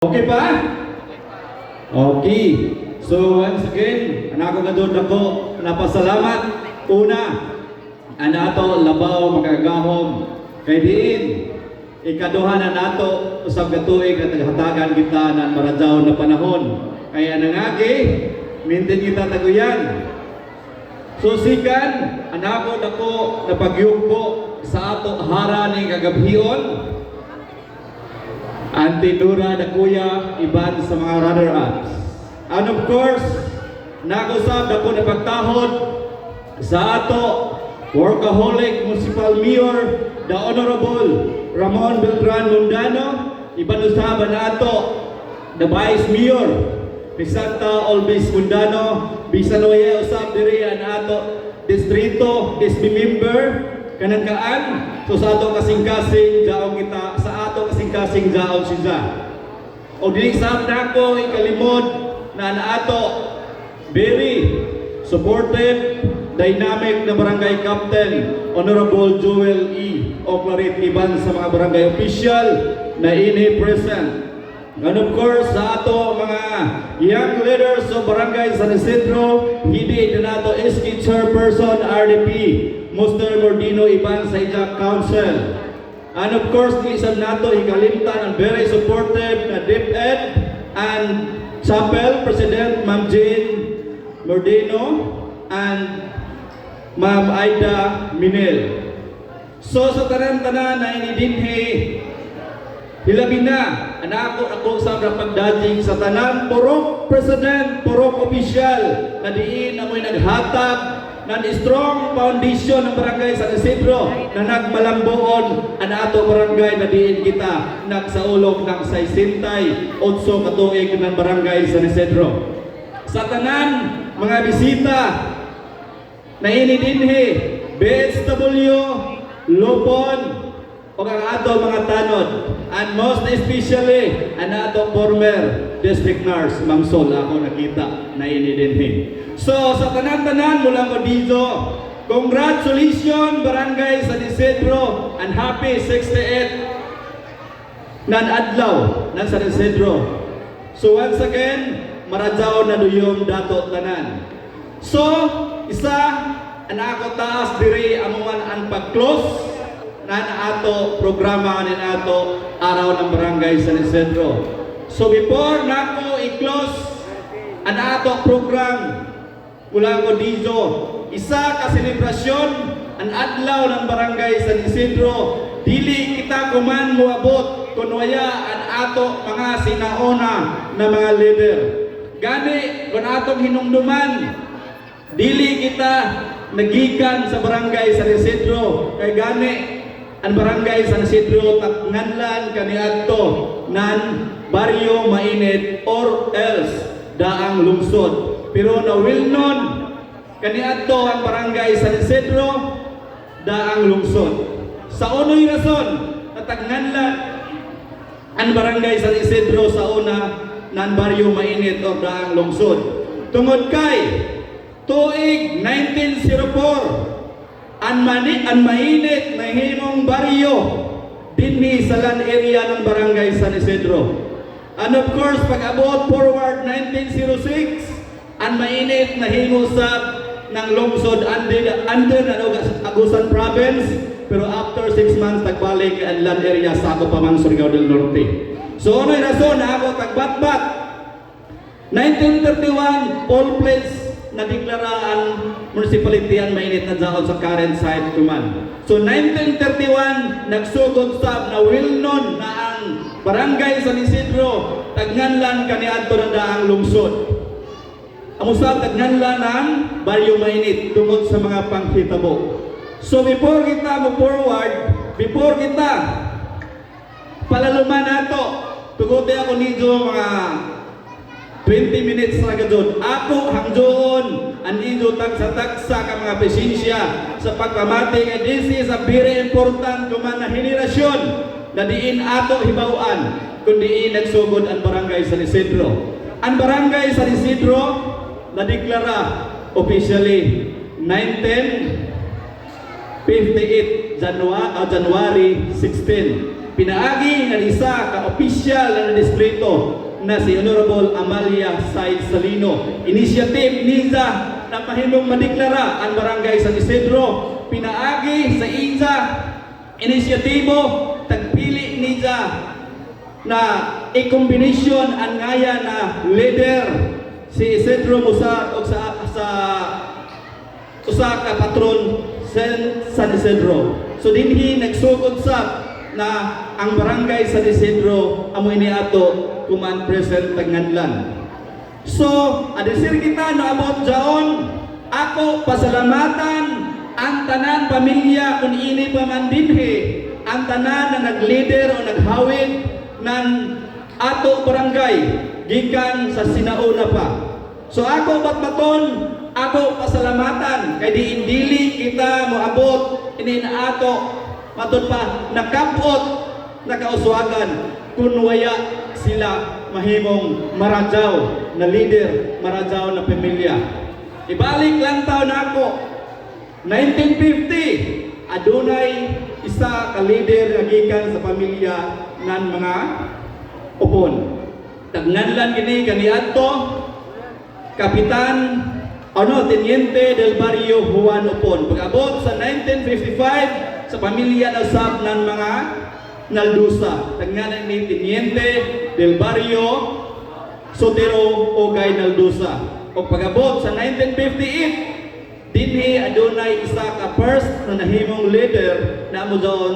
Okay pa? Okay. So once again, anako gadod ako napasalamat una anato labaw magagahom kay diin ikaduha na nato usab ka tuig na taghatagan kita ng maradyaw na panahon kaya nangagi mintin kita taguyan. So sikan anako dako napagyugpo sa ato hara ni kagabhion Antidura na kuya iban sa mga runner-ups. And of course, nag-usab ako na pagtahod sa ato workaholic municipal mayor, the Honorable Ramon Beltran Mundano, iban usaban na ato the vice mayor, Santa Olvis Mundano, bisan waya usab diri ang ato distrito, SB member, kanangkaan, so sa ato kasing-kasing jaong kita, sa ato kasing-kasing jaong siya. O dili sa nako ikalimod na naato very supportive, dynamic na barangay captain, Honorable Joel E. Oclarit iban sa mga barangay official na ini present. And of course, sa ato mga young leaders of Barangay San Isidro, hindi na nato SK Chairperson RDP, Mr. Mordino iban sa ijang council. And of course, isang nato ikalimtan ang very supportive na DepEd and Chapel President Ma'am Jane Mordino and Ma'am Aida Minel. So sa tanan-tanan na inidinhi, hilabi na, ako sa pagdating sa tanan, purok president, purok official, na diin amoy naghatag ng strong foundation ng barangay San Isidro na nagmalambuon ang ato barangay na diin kita nagsaulog ng 68 katuig ng barangay San Isidro. Sa tanan, mga bisita na inidinhi, BSW, Lupon, o ang ato mga tanod, and most especially ang ato former district nurse, Ma'am Sol, ako nakita na inidinhin. So sa tanan-tanan mula mo dito, congratulations Barangay San Isidro and happy 68 nan adlaw ng San Isidro. So once again, maradyaw na duyom dato tanan. So isa ang ako taas diri amuan ang pag-close na ato programa ni ato araw ng Barangay San Isidro. So before nako i-close ang ato program mula ko dito, isa ka selebrasyon ang adlaw ng Barangay San Isidro, dili kita kuman moabot kun waya ang ato mga sinaona na mga leader. Gani kun atong hinumduman, dili kita nagikan sa Barangay San Isidro kay gani ang Barangay San Isidro nganlan kaniadto nan Baryo Mainit or else daang lungsod. Pero na will known kaniadto ang Barangay San Isidro daang lungsod. Sa unoy rason natagnganlan ang Barangay San Isidro sa una nan Baryo Mainit or daang lungsod. Tungod kay tuig 1904 ang mainit na himong baryo dinhi sa land area ng Barangay San Isidro. And of course, pag-abot forward 1906, ang mainit na himo sa ng lungsod under Agusan Province, pero after 6 months tagbalik ang land area sa ako pamang Surigao del Norte. So ano yung rason na ako tagbatbat 1931 all place na deklara ang municipality ang mainit na dahon sa current site kuman. So 1931 nagsugod sab na well known na ang Barangay San Isidro tagnganlan kaniadto na daang lungsod. Ang usab tagnganlan ng Baryo Mainit tungod sa mga panghitabo. So before kita mo forward, before kita palaluman nato, tugote ako nidyo mga 20 minutes na gadon. Ako hangdoon ang ido tagsa-tagsa ka mga presensya sa pagpamati kay this is a very important kuman na henerasyon na diin ato hibawaan kundi nagsugod ang Barangay San Isidro. Ang Barangay San Isidro na deklara officially 1958 January 16. pinaagi ng isa ka opisyal na distrito na si Honorable Amalia Said Salino. Initiative niya na mahimong madeklara ang barangay San Isidro. Pinaagi sa isa inisyatibo tagpili niya na i-combination ang ngaya na leader si Isidro Musa o sa usa ka patron San Isidro. So dinhi nagsugod sa na ang barangay San Isidro amo ini ato kuman present Tagnanlan. So adisir kita no abot jaon ako pasalamatan ang tanan pamilya kung ini pa man dinhi ang tanan na nag-leader o naghawid ng ato barangay gikan sa sinauna pa. So ako batbaton, ako pasalamatan kay diindili kita moabot ini na ato matud pa nakapot nakauswagan kun waya sila mahimong maradyaw na leader, maradyaw na pamilya. Ibalik lang taon nako 1950 adunay isa ka leader nga gikan sa pamilya nan mga upon. Tagnanlan kini kaniadto Kapitan Teniente del Barrio Juan Upon. Pag-abot sa 1955 sa pamilya na sab ng mga Naldusa. Tagnanlan ni Teniente del Barrio Sotero Ogay Naldusa. O pag-abot sa 1958 dinhi adunay isa ka first na nahimong leader na amo doon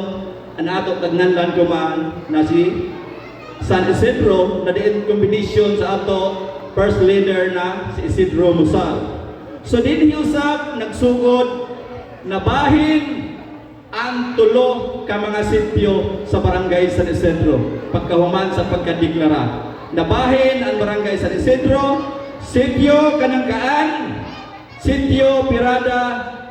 ang ato Tagnanlan kuman na si San Isidro na diin combination sa ato first leader na si Isidro Musal. So dinhi usab nagsugod na bahin ang tulo ka mga sityo sa barangay San Isidro pagkahuman sa pagkadeklara. Nabahin ang barangay San Isidro, sityo Kanangkaan, Sitio Pirada,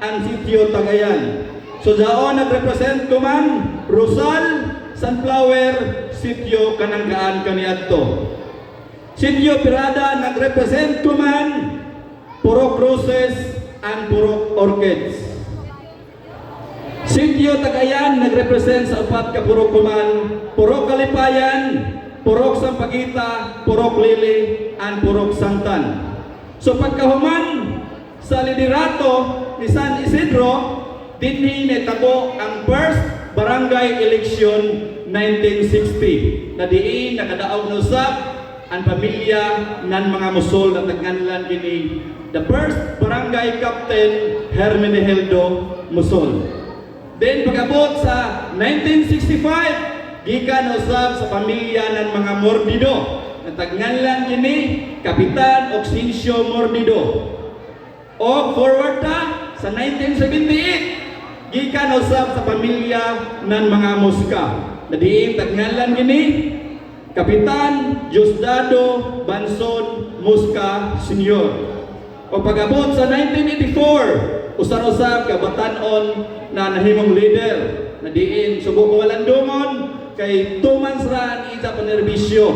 and Sitio Tagayan. So daon nagrepresent ko man Rosal, Sunflower, Sitio Kananggaan kaniadto. Sitio Pirada nagrepresent ko man Purok Roses and Purok Orchids. Sitio Tagayan nagrepresent sa upat ka purok kuman Purok Kalipayan, Purok Sampagita, Purok Lili, and Purok Santan. So pagkahuman sa liderato ni San Isidro, dinhi netabo ang first barangay election 1960 na diin nakadaog na usab ang pamilya nan mga Musol na Tagnanlan kini the first barangay captain Hermenegildo Musol. Then pag-abot sa 1965 gikan usab sa pamilya ng mga Morbido na Tagnanlan kini Kapitan Oxencio Morbido. O forward ta sa 1978 gikan usab sa pamilya ng mga Mosca na diin Tagnanlan kini Kapitan Diosdado Banson Mosca Sr. O pag-abot sa 1984 usar-usab ka batan-on na nahimong leader na diin subok walandungon kay 2 months ra isa panerbisyo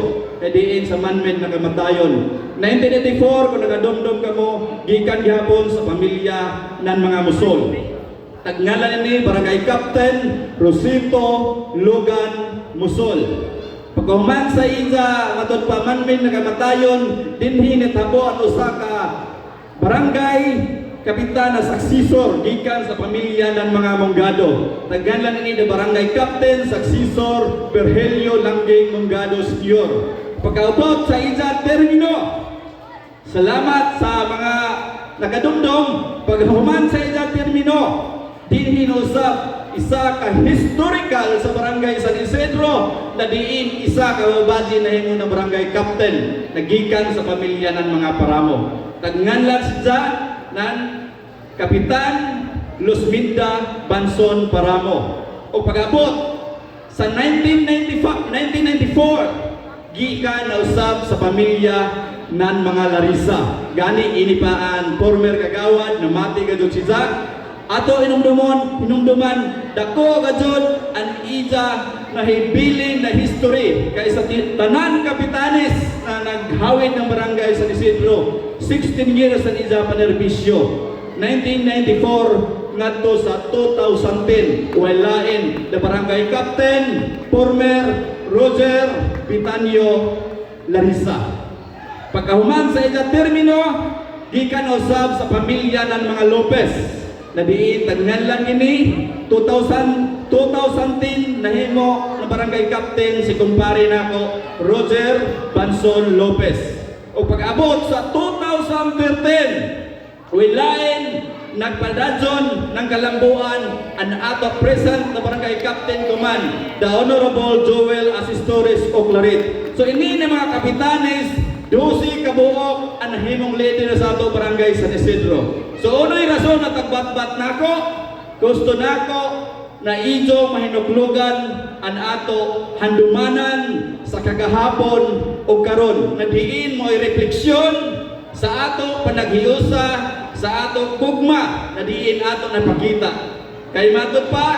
kay diin sa manmed na kamatayon. 1984 kung nagadumdum ka mo gikan gihapon sa pamilya ng mga Musol. Tagnanlan ni Barangay Captain Rosito Logan Musol. Pagkahuman sa isa matod pa manmed na kamatayon dinhi netabo ang usa ka barangay kapitan na saksisor gikan sa pamilya ng mga Monggado. Tagnanlan ni Barangay Captain Saksisor Virgilio Langgeng Monggado Sr. Pagkaupot sa isa termino, salamat sa mga nakadumdum. Paghuman sa isa termino, dinhi usab isa ka historical sa barangay San Isidro na diin isa ka babaji na himo na barangay captain nagikan sa pamilya ng mga Paramo. Tagnanlan siya ng Kapitan Luzminda Banson Paramo. O pag-abot sa 1994 gikan na usab sa pamilya nan mga Larissa. Gani inipaan former kagawad na mati gadud si Jack. Ato hinumduman dako gadud ang ija na hibilin na history kay sa tanan kapitanes na naghawid ng barangay San Isidro. 16 years ang ija panerbisyo. 1994 ngadto sa 2010 walain the barangay captain former Roger Pitanio Larissa. Pagkahuman sa ija termino, gikan usab sa pamilya ng mga Lopez. Na diin tagnganlan ini 2010 nahimo na barangay captain si kumpare nako Roger Banson Lopez. O pag-abot sa 2013, wilain nagpadadyon ng kalambuan ang ato present na barangay captain kuman, the Honorable Joel Asistores Oclarit. So ini na mga kapitanes, 12 kabuok ang nahimong leader sa ato barangay San Isidro. So unoy rason na tagbatbat nako, gusto nako na ijo mahinuklugan ang ato handumanan sa kagahapon o karon na diin mo'y refleksyon sa ato panaghiusa, sa ato kugma na diin ato napakita. Kay matod pa,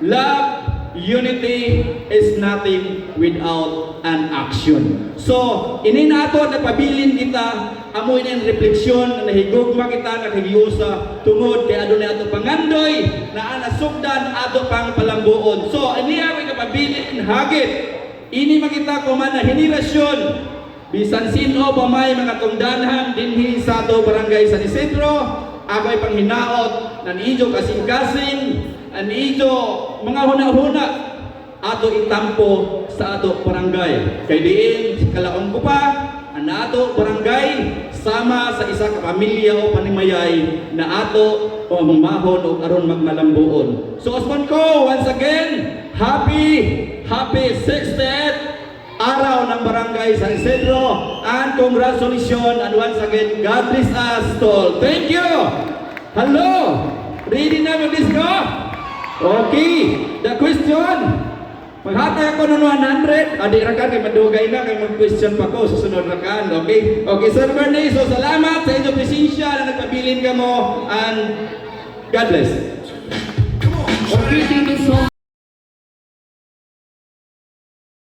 love, unity is nothing without an action. So, ini nato napabilin kita, amoy na refleksyon na nahigugma kita nakagiusa tungod kay adunay ato pangandoy na anasugdan ato pang palambuon. So, ini amoy kapabilin hagit. Ini makita ko man na henerasyon bisan sino pa may mga tungdanhan dinhi sa ato barangay San Isidro, ako'y panghinaot ng ijo kasing-kasing, ang ijo mga huna-huna ato itampo sa ato barangay. Kay diin kalaong ko pa ang ato barangay sama sa isa ka pamilya o panimayay na ato o mamahon o aron magmalambuon. So asman ko once again, happy 60th araw ng barangay San Isidro, and congratulations, and once again, God bless us all. Thank you! Hello! Ready na mag-disco? Okay, the question. Maghatay ako ng 100. Adi rakan, kay madugay na, kay mag-question pa ko, susunod rakan. Okay? Okay, Sir Bernie, so salamat sa inyong presensya na nagpabilin ka mo, and God bless. Okay, thank you so